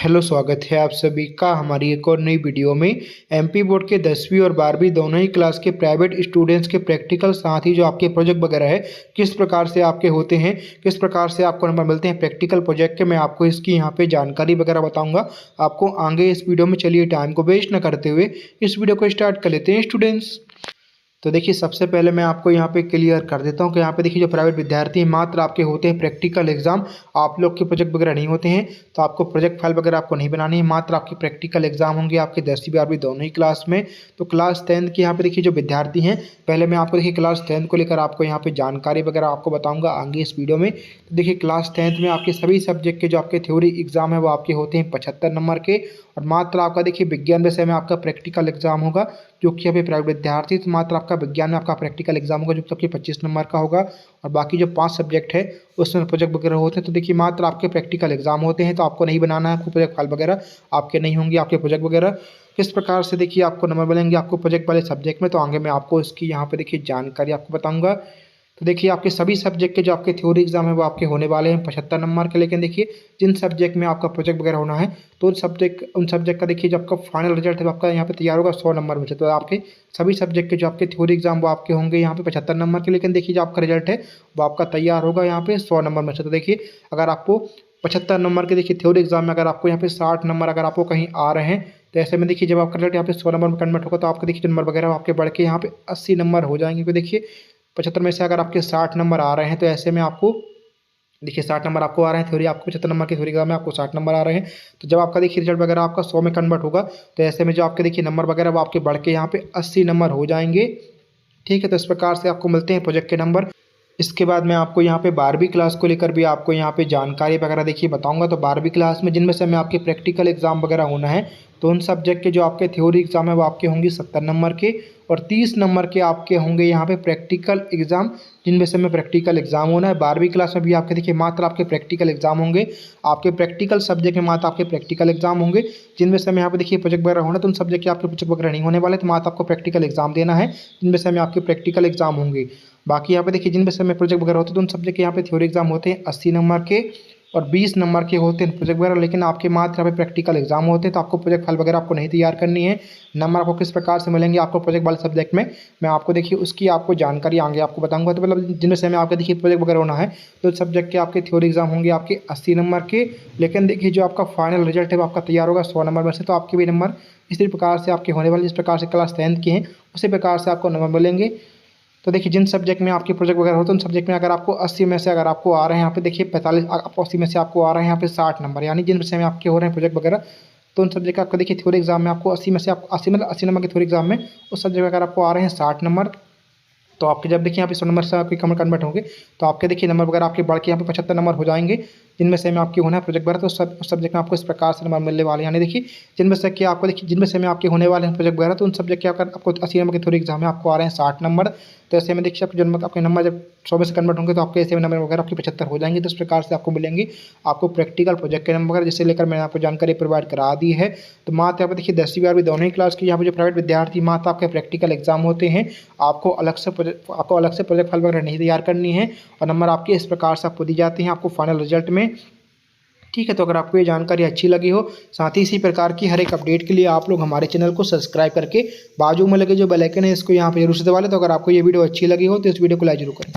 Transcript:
Hello, स्वागत है आप सभी का हमारी एक और नई वीडियो में। एमपी बोर्ड के 10वीं और 12वीं दोनों ही क्लास के प्राइवेट स्टूडेंट्स के प्रैक्टिकल, साथ ही जो आपके प्रोजेक्ट वगैरह है किस प्रकार से आपके होते हैं, किस प्रकार से आपको नंबर मिलते हैं प्रैक्टिकल प्रोजेक्ट के, मैं आपको इसकी यहाँ पे जानकारी वगैरह बताऊँगा आपको आगे इस वीडियो में। चलिए टाइम को वेस्ट न करते हुए इस वीडियो को स्टार्ट कर लेते हैं स्टूडेंट्स। तो देखिए, सबसे पहले मैं आपको यहाँ पे क्लियर कर देता हूँ कि यहाँ पे देखिए जो प्राइवेट विद्यार्थी हैं मात्र आपके होते हैं प्रैक्टिकल एग्जाम, आप लोग के प्रोजेक्ट वगैरह नहीं होते हैं। तो आपको प्रोजेक्ट फाइल वगैरह आपको नहीं बनानी है, मात्र आपके प्रैक्टिकल एग्जाम होंगे आपके 10वीं 12वीं दोनों ही क्लास में। तो क्लास 10 के यहाँ पे देखिए जो विद्यार्थी हैं, पहले मैं आपको देखिए क्लास 10 को लेकर आपको यहाँ पे जानकारी वगैरह आपको बताऊँगा आगे इस वीडियो में। तो देखिए क्लास 10 में आपके सभी सब्जेक्ट के जो आपके थ्योरी एग्जाम है वो आपके होते हैं 75 नंबर के, और मात्र आपका देखिए विज्ञान विषय में आपका प्रैक्टिकल एग्जाम होगा जो कि अभी प्राइवेट विद्यार्थी, तो मात्र आपका विज्ञान में आपका प्रैक्टिकल एग्जाम होगा जो सबके 25 नंबर का होगा, और बाकी जो 5 सब्जेक्ट है उसमें प्रोजेक्ट वगैरह होते हैं। तो देखिए मात्र आपके प्रैक्टिकल एग्जाम होते हैं, तो आपको नहीं बनाना है, आपको प्रोजेक्ट फाइल वगैरह आपके नहीं होंगे। आपके प्रोजेक्ट वगैरह किस प्रकार से देखिए आपको नंबर मिलेंगे आपको प्रोजेक्ट वाले सब्जेक्ट में, तो आगे मैं आपको इसकी यहाँ पे देखिए जानकारी आपको बताऊँगा। तो देखिए आपके सभी सब्जेक्ट के जो आपके थ्योरी एग्जाम है वो आपके होने वाले हैं 75 नंबर के, लेकिन देखिए जिन सब्जेक्ट में आपका प्रोजेक्ट वगैरह होना है तो उन सब्जेक्ट का देखिए जब आपका फाइनल रिजल्ट है आपका यहाँ पे तैयार होगा 100 नंबर में से। तो आपके सभी सब्जेक्ट के जो आपके थ्योरी एग्जाम वो आपके होंगे यहाँ पे 75 नंबर के, लेकिन देखिए जो आपका रिजल्ट है वो आपका तैयार होगा यहाँ पे 100 नंबर में से। तो देखिए अगर आपको 75 नंबर के देखिए थ्योरी एग्जाम में अगर आपको यहाँ पे 60 नंबर अगर आपको कहीं आ रहे हैं, तो ऐसे में देखिए जब आपका रिजल्ट यहाँ पे 100 नंबर में कन्वर्ट होगा तो आपका देखिए नंबर वगैरह आपके बढ़ के यहाँ पे 80 नंबर हो जाएंगे। क्योंकि देखिए 75 में से अगर आपके 60 नंबर आ रहे हैं तो ऐसे में आपको देखिए 60 नंबर आपको आ रहे हैं थ्योरी, आपको 75 नंबर की थ्योरी एग्जाम में आपको 60 नंबर आ रहे हैं। तो जब आपका देखिए रिजल्ट वगैरह आपका 100 में कन्वर्ट होगा तो ऐसे में जो आपके देखिए नंबर वगैरह वो आपके बढ़ के यहाँ पे 80 नंबर हो जाएंगे। ठीक है, तो इस प्रकार से आपको मिलते हैं प्रोजेक्ट के नंबर। इसके बाद मैं आपको यहाँ पे 12वीं क्लास को लेकर भी आपको यहाँ पे जानकारी वगैरह देखिए बताऊंगा। तो 12वीं क्लास में जिनमें से मैं आपके प्रैक्टिकल एग्जाम वगैरह होना है, तो उन सब्जेक्ट के जो आपके थ्योरी एग्जाम है वो आपके होंगे 70 नंबर के, और 30 नंबर के आपके होंगे यहाँ पे प्रैक्टिकल एग्जाम, जिनमें से में प्रैक्टिकल एग्जाम होना है। 12वीं क्लास में भी आपके देखिए मात्र आपके प्रैक्टिकल एग्जाम होंगे, आपके प्रैक्टिकल सब्जेक्ट में मात्र आपके प्रैक्टिकल एग्जाम होंगे, जिनमें से में यहाँ पे देखिए प्रोजेक्ट वगैरह होना, तो उन सब्जेक्ट के आपके प्रोजेक्ट वगैरह नहीं होने वाले, तो मात्र आपको प्रैक्टिकल एग्जाम देना है, जिनमें से में आपके प्रैक्टिकल एग्जाम होंगे। बाकी यहाँ पे देखिए जिन विषय में प्रोजेक्ट वगैरह होते हैं तो उन सब्जेक्ट के यहाँ पे थ्योरी एग्जाम होते हैं 80 नंबर के, और 20 नंबर के होते हैं प्रोजेक्ट वगैरह, लेकिन आपके मात्र यहाँ पे प्रैक्टिकल एग्जाम होते हैं। तो आपको प्रोजेक्ट फाइल वगैरह आपको नहीं तैयार करनी है। नंबर आपको किस प्रकार से मिलेंगे आपको प्रोजेक्ट वाले सब्जेक्ट में, मैं आपको देखिए उसकी आपको जानकारी आगे आपको बताऊंगा। तो मतलब जिन विषय में आपके देखिए प्रोजेक्ट वगैरह होना है तो सब्जेक्ट के आपके थ्योरी एग्जाम होंगे आपके 80 नंबर के, लेकिन देखिए जो आपका फाइनल रिजल्ट है वो आपका तैयार होगा 100 नंबर में से। तो आपके भी नंबर इसी प्रकार से आपके होने वाले, जिस प्रकार से क्लास 10 के हैं उसी प्रकार से आपको नंबर मिलेंगे। तो देखिए जिन सब्जेक्ट में आपके प्रोजेक्ट वगैरह होते हैं उन सब्जेक्ट में अगर आपको 80 में से अगर आपको आ रहे हैं यहाँ पे देखिए 45, आपको 80 में से आपको आ रहे हैं यहाँ पे 60 नंबर, यानी जिन विषय में आपके हो रहे हैं प्रोजेक्ट वगैरह, तो उन सब्जेक्ट का आपको देखिए थ्योरी एग्जाम में आपको 80 में से आपको 80 मतलब 80 नंबर के थ्योरी एग्जाम में उस सब्जेक्ट में अगर आपको आ रहे हैं 60 नंबर, तो आपके जब देखिए यहाँ पे 100 नंबर से आपके कन्वर्ट होंगे तो आपके देखिए नंबर वगैरह आपके बढ़ के यहाँ पे 75 नंबर हो जाएंगे, जिनमें से में आपके होना है प्रोजेक्ट वगैरह, तो उस सब्जेक्ट में आपको इस प्रकार से नंबर मिलने वाले हैं। यानी देखिए जिनमें से कि आपको देखिए जिनमें से में आपके होने वाले हैं प्रोजेक्ट वगैरह, तो उन सब्जेक्ट के आपको 80 नंबर के थ्योरी एग्जाम में आपको आ रहे हैं 60 नंबर। तो ऐसे में देखिए आपके जन्म आपके नंबर जब 100 में से कन्वर्ट होंगे तो आपके ऐसे में नंबर वगैरह आपके 75 हो जाएंगे। तो इस प्रकार से आपको मिलेंगे आपको प्रैक्टिकल प्रोजेक्ट के नंबर वगैरह, जिससे लेकर मैंने आपको जानकारी प्रोवाइड करा दी है। तो मात्र यहाँ पे देखिए 10वीं 12वीं दोनों ही क्लास के यहाँ पे जो प्राइवेट विद्यार्थी मात्र आपके प्रैक्टिकल एग्जाम होते हैं, आपको अलग से प्रोजेक्ट फाइल वगैरह नहीं तैयार करनी है, और नंबर आपके इस प्रकार से आपको दी जाती हैं आपको फाइनल रिजल्ट में। ठीक है, तो अगर आपको ये जानकारी अच्छी लगी हो, साथ ही इसी प्रकार की हर एक अपडेट के लिए आप लोग हमारे चैनल को सब्सक्राइब करके बाजू में लगे जो बेल आइकन है इसको यहाँ पे जरूर से दबा लें। तो अगर आपको ये वीडियो अच्छी लगी हो तो इस वीडियो को लाइक जरूर करें।